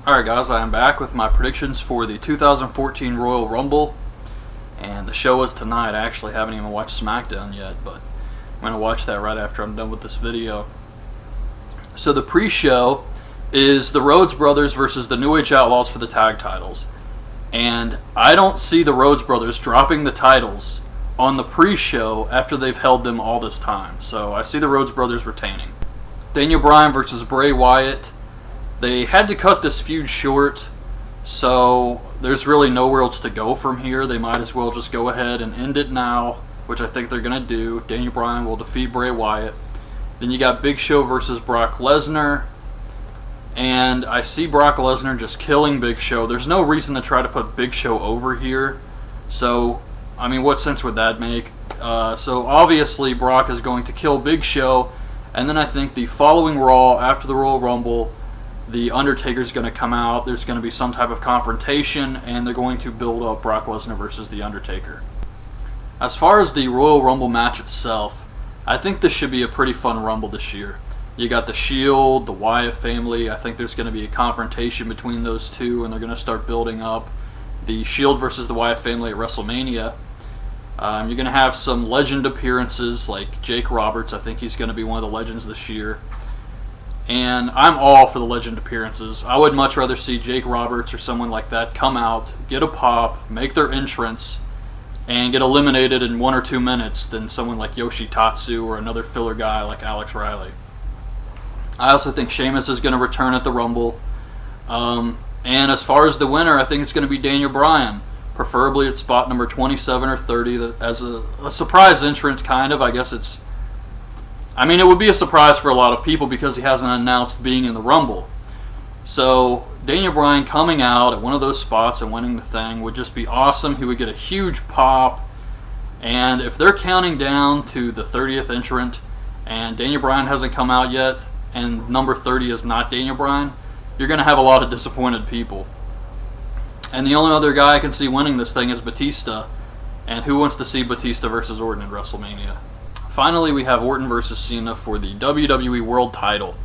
Alright guys, I am back with my predictions for the 2014 Royal Rumble, and the show is tonight. I actually haven't even watched SmackDown yet, but I'm going to watch that right after I'm done with this video. So the pre-show is the Rhodes Brothers versus the New Age Outlaws for the tag titles, and I don't see the Rhodes Brothers dropping the titles on the pre-show after they've held them all this time, so I see the Rhodes Brothers retaining. Daniel Bryan versus Bray Wyatt. They had to cut this feud short, so there's really nowhere else to go from here. They might as well just go ahead and end it now, which I think they're going to do. Daniel Bryan will defeat Bray Wyatt. Then you got Big Show versus Brock Lesnar, and I see Brock Lesnar just killing Big Show. There's no reason to try to put Big Show over here, so, I mean, what sense would that make? So obviously Brock is going to kill Big Show, and then I think the following Raw after the Royal Rumble, The Undertaker's going to come out, there's going to be some type of confrontation, and they're going to build up Brock Lesnar versus The Undertaker. As far as the Royal Rumble match itself, I think this should be a pretty fun Rumble this year. You got the Shield, the Wyatt family. I think there's going to be a confrontation between those two, and they're going to start building up the Shield versus the Wyatt family at WrestleMania. You're going to have some legend appearances like Jake Roberts. I think he's going to be one of the legends this year. And I'm all for the legend appearances. I would much rather see Jake Roberts or someone like that come out, get a pop, make their entrance, and get eliminated in 1 or 2 minutes than someone like Yoshitatsu or another filler guy like Alex Riley. I also think Sheamus is going to return at the Rumble. And as far as the winner, I think it's going to be Daniel Bryan, preferably at spot number 27 or 30 as a surprise entrant, kind of. I guess it's... I mean, it would be a surprise for a lot of people because he hasn't announced being in the Rumble. So, Daniel Bryan coming out at one of those spots and winning the thing would just be awesome. He would get a huge pop. And if they're counting down to the 30th entrant and Daniel Bryan hasn't come out yet and number 30 is not Daniel Bryan, you're going to have a lot of disappointed people. And the only other guy I can see winning this thing is Batista. And who wants to see Batista versus Orton at WrestleMania? Finally, we have Orton versus Cena for the WWE World title.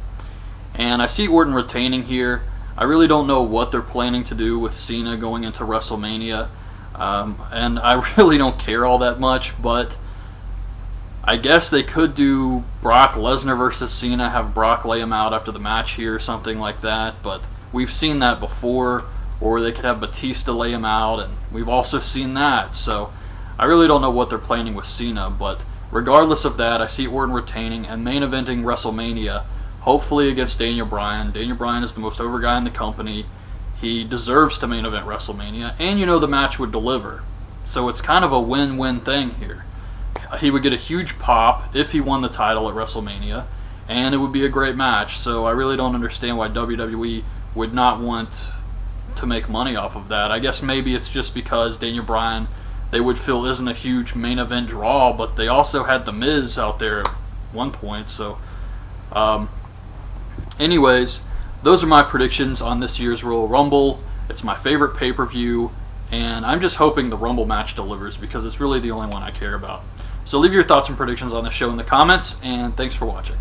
And I see Orton retaining here. I really don't know what they're planning to do with Cena going into WrestleMania. And I really don't care all that much, but I guess they could do Brock Lesnar versus Cena, have Brock lay him out after the match here or something like that. But we've seen that before. Or they could have Batista lay him out, and we've also seen that. So I really don't know what they're planning with Cena, but regardless of that, I see Orton retaining and main eventing WrestleMania, hopefully against Daniel Bryan. Daniel Bryan is the most over guy in the company. He deserves to main event WrestleMania, and you know the match would deliver. So it's kind of a win-win thing here. He would get a huge pop if he won the title at WrestleMania, and it would be a great match. So I really don't understand why WWE would not want to make money off of that. I guess maybe it's just because Daniel Bryan, they would feel isn't a huge main event draw, but they also had The Miz out there at one point. So anyways, those are my predictions on this year's Royal Rumble. It's my favorite pay-per-view, and I'm just hoping the Rumble match delivers because it's really the only one I care about. So leave your thoughts and predictions on the show in the comments, and thanks for watching.